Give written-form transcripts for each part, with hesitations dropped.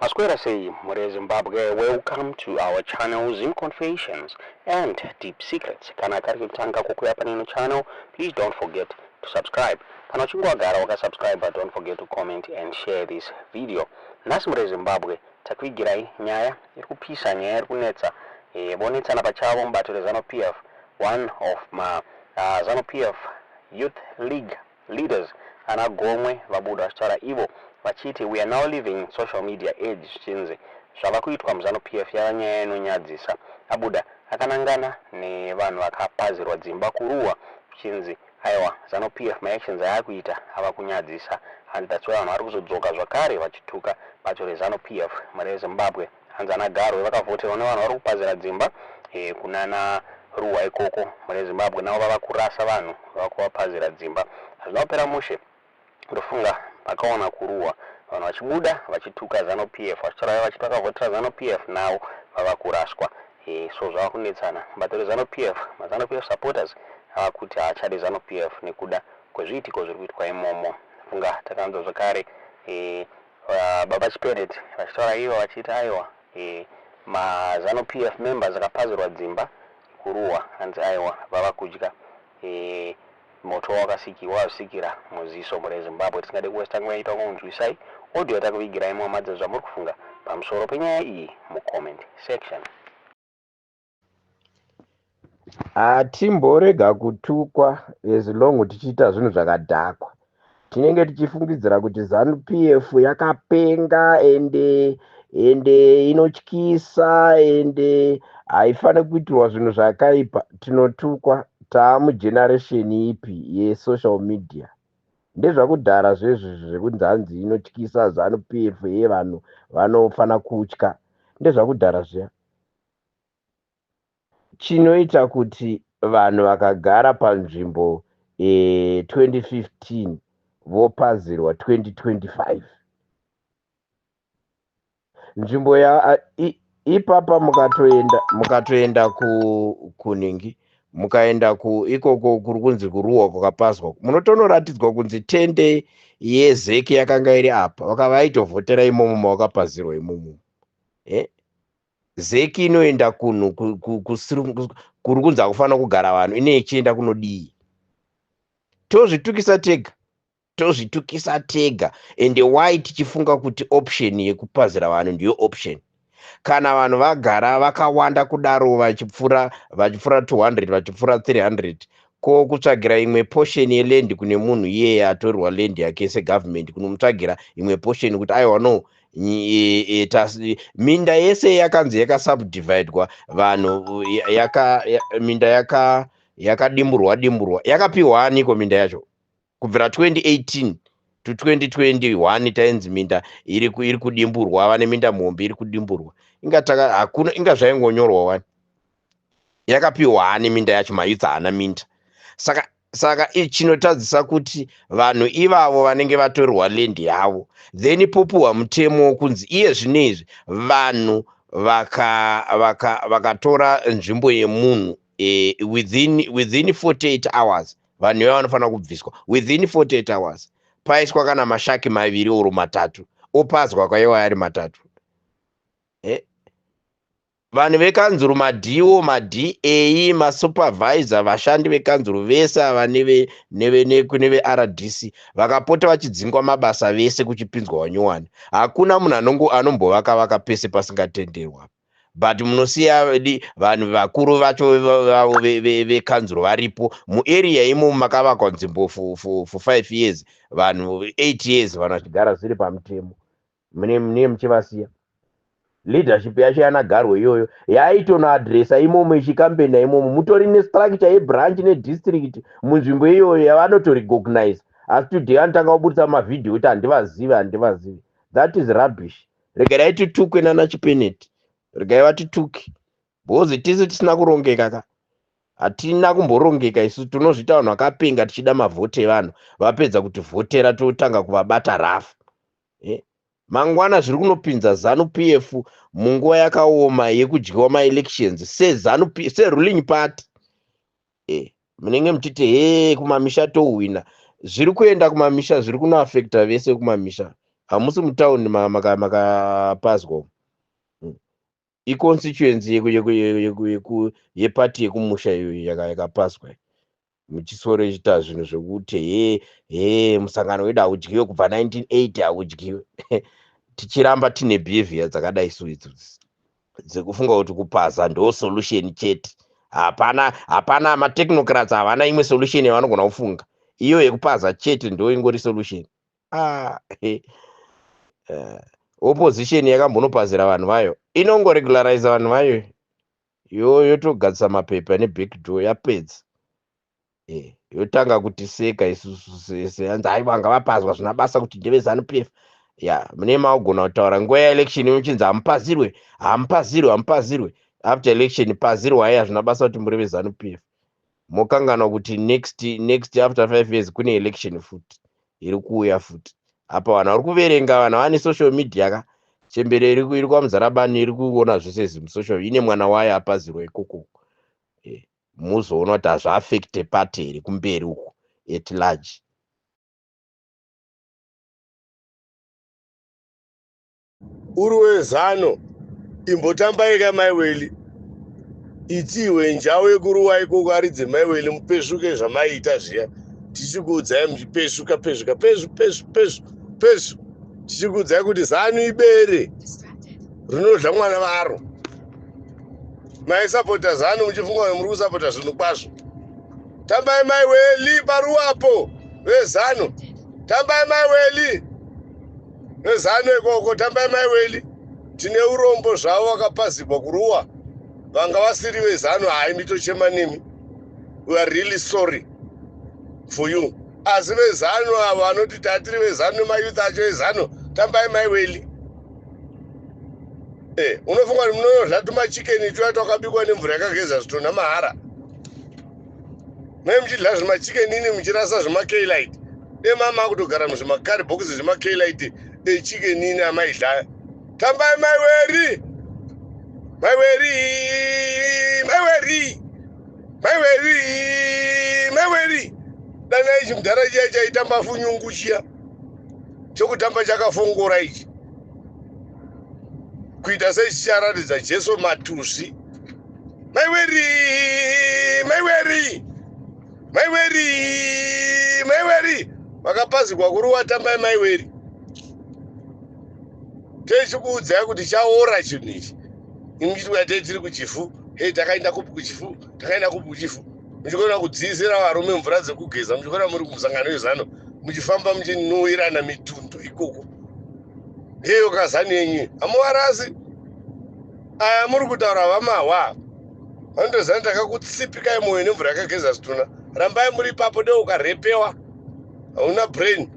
Masquera say, Mure Zimbabwe, welcome to our channel Zim Confessions and Deep Secrets. Kana kari kutanga kukuya panino channel, please don't forget to subscribe. Kana uchingwagara wakasubscribe, but don't forget to comment and share this video. Nasi Mure Zimbabwe, takwigirai nyaya, irikupisa nyaya irikunetsa. Bonetsana pachavo mubato ZANU-PF, one of my ZANU-PF Youth League leaders, ana Gomwe vabuda vachitaura ivo vachiti we are now living social media age chinzi zvava kuitwa muZANU-PF yava nyaya inonyadzisa. Abuda akanangana nevanhu vakapazirwa dzimba kuruwa chinzi aiwa ZANU-PF maactions ayakuita ava kunyadzisa, and that's why vanhu vari kuzodzoka zvakare vachituka bato reZANU-PF mure Zimbabwe. Hanzi ana Garwe vakavhoterwa nevanhu vari kupazira dzimba kunana ruwa ikoko mure Zimbabwe, navo vava kurasa vanhu vava kuvapazira dzimba. Hazvina kupera mushe ndofunga pakaona kuruwa vanhu vachibuda vachituka ZANU-PF vachitaura vachiti vakavhotera ZANU-PF navo vava kuraswa. So zvava kunetsana bato reZANU-PF, maZANU-PF supporters ava kuti haachade ZANU-PF nekuda kwezviitiko zviri kuitwa imomo. Funga takanzwa zvakare baba Chipedet vachitaura ivo vachiti aiwa maZANU-PF members akapazirwa dzimba kuruwa, hanzi aiwa vava kudya moto wakasikira muziso mure Zimbabwe. Tisingade kuwesta nguva ita kunzwisai audio yatakuvigirai muhamadza zvamuri kufunga pamusoro penyaya iyi mucomment section. Hatimborega kutukwa as long tichiita zvinhu zvakadhakwa. Tinenge tichifungidzira kuti ZANU-PF yakapenga ende inotyisa ende haifane kuitirwa zvinhu zvakaipa. Tinotukwa. Taamugeneration ipi yesocial media? Ndezvakudhara zvezvo zvekunzi hanzi inotyisa ZANU-PF yevanhu vanofana kutya. Ndezvakudhara zviya. Chinoita kuti vanhu vakagara panzvimbo 2015 vopazirwa 2025. Nzvimbo ipapa mukatoenda kuningi mukaenda ikoko kuri kunzi kuruwa kwakapazwa, munotonoratidzwa kunzi tende yezeki yakanga iri apa, vakava vaitovhotera imomo mawakapazirwa imomo. Zeki inoenda kunhu kuri kunzi hakufanira kugara vanhu, ine ichienda kunodii? Tozvitukisa tega. Ende why tichifunga kuti option yekupazira vanhu ndiyo option? Kana vanhu vagara vakawanda kudaro vachipfura 200 vachipfura 300 ko kutsvagira imwe portion yeland kune munhu iyeye atorerwa land yake segovernment, kunomutsvagira imwe portion kuti aiwa no minda yese yakanzi yakasubdividwa vanhu minda yakadimburwa yakapiwa aniko minda yacho? Kubvira 2018 to 2021 tainzi minda iri kudimburwa, vane minda mombe iri kudimburwa. Hakuna inga zvaingonyorwa wani yakapiwa hani minda yacho, mayuts haana minda. Saka chinotadzisa kuti vanhu ivavo vanenge vatorerwa land yavo, then popuhwa mutemo wokunzi iye zvinezvi vanhu vakatora nzvimbo yemunhu within 48 hours vanhu iva vanofanira kubviswa within 48 hours. Paiswa kana mashaki maviri oro matatu opazwa kwaiwa ari matatu. Vanhu vekanzuru, madhiwo, madA, masupervisor, vashandi vekanzuru vese ava neve-RDC vakapota vachidzingwa mabasa vese kuchipinzwa wanyowani. Hakuna munhu anombovaka pese pasingatenderwa. But munosiya vanhu vakuru vacho vekanzuru varipo muarea imo makavakwa nzvimbo for 5 years, vanhu 8 years vanhu vachigara zviri pamutemo. Mune muchivasiya leadership yacho yana Garwe iyoyo yaitonoadresa imomo ichikambena imomo, mutori nestructure yebranch nedistrict munzvimbo iyoyo yavanotorecognize. Asi today anotanga kubudisa mavidhio kuti handivazivi. That is rubbish. Regai titukwe nana Chipenet, regai vatituke bhozi tisu tisina kurongeka ka. Hatina kumborongeka isu, tinozvita vanhu vakapenga tichida mavhote evanhu, vapedza kuti vhotera totanga kuvabata rafu. Mangwana zviri kunopinza ZANU-PF munguva yakaoma yekudyiwa maelections seruling party. Munenge muchiti kumamisha touhwina. Zviri kuenda kumamisha zviri kunoafekta vese kumamisha. hamusi mutaundi makapazwa. Iconstituency yepati yekumusha iyo yakapaswa muchisoro ichita zvinhu zvekuti musangano wedu haudyiwe kubva 1980 haudyiwe. Tichiramba tine behavior dzakadai suidzodzi dzekufunga kuti kupaza ndo solution chete. Hapana matechnocrats havana imwe solution yavanogona kufunga, iyo yekupaza chete ndo ingori solution. Opposition yakambonopazira vanhu vayo inongoregularize vanhu vayo yotogadzisa mapepa nebackdoor yapedza. Yotanga kutiseka isusu sese hanzi vanga vapazwa zvina basa kuti ndeve ZANU-PF. Mune maugona kutaura nguva yaelection muchinzi hamupazirwe after election pazirwa haya zvina basa kuti muri veZANU-PF. Mokangana kuti next after 5 years kune election futi iri kuuya futi. Apa vanhu vari kuverenga, vanhu vane social media chembere iri kwaMuzarabani iri kuona zvese social ine mwana wayo apazirwa ikoko. Muzoona kuti hazvaafekte party iri kumberi uko at large. Uri weZANU imbotambaika maiweli itiwe njawe kuruwa ikoko aridze maiweli mupeshuke zvamaita zviya tichikuudzai muchipeshuka pesu tichikuudzai kuti ZANU ibere rinodla mwana varo. Maisapota ZANU muchifunga kuti muri kusapota zvinhu kwazvo. Tambai maiweli paruwapo veZANU, tambai maiweli veZANU ikoko, tambai maiweli. Tine urombo zvavo wakapazirwa kuruwa vanga vasiri veZANU. Hai mitochema nemi, we are really sorry for you. Asi veZANU avo vanoti tatiri veZANU mayouth acho veZANU, tambai maiweli. Unofunga kuti munodla tumachikeni tuya twakabikwa nemvura yakageza zvito namahara. Mai muchidla zvimachikeni ini muchirasa zvimakeylight. Mama kutogara muzvimakari bhokisi zvimakeylight echikeni ini amaidla. Tambai maiweri, maiweri, maiweri, maiweri, maiweri. Dana ichi mudhara chiya chaitamba funyungu chiya chokutamba chakafongora ichi kuita sechicharatidza Jesu matusi. Maiweri, maiweri, maiweri, maiweri, vakapazirwa kuruwa tambai maiweri. Techikuudzai kuti chaora chinhu ichi. Imchitwa tiri kuchifu, takaenda kupi kuchifu, takaenda kupi kuchifu. Muchikona kudziisira varume mvura dzekugeza, muchikona muri kumusangano weZANU muchifamba muchinuhwirana mitundu ikoko. Heyo kaZANU yenyu hamuwarasi. Aya muri kutaura vamahwa. Vanotozana takakutsipikai mwoyo nemvura yakageza zvituna. Rambai muri ipapo deo ukarepewa. Hauna brain.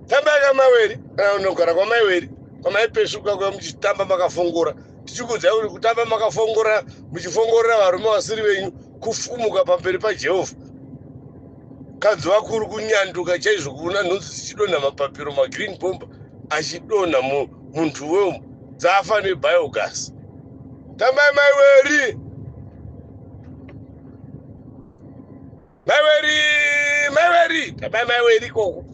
Tambai kamaiweri, kana unogara kwamaiweri, kwamaipeshuka kwa muchitamba makafongora. Tichikuudzai kuti kutamba makafongora, muchifongorera varume vasiri venyu, kufumuka pamberi paJehovha. Kadzi wako uri kunyanduka chaizvo kuona nhunzi dzichidonha mapapiro magreen bomb achidonha muntu wemo dzafa nebiogas. Tambai maiweri, maiweri, maiweri, tambai maiweri koko.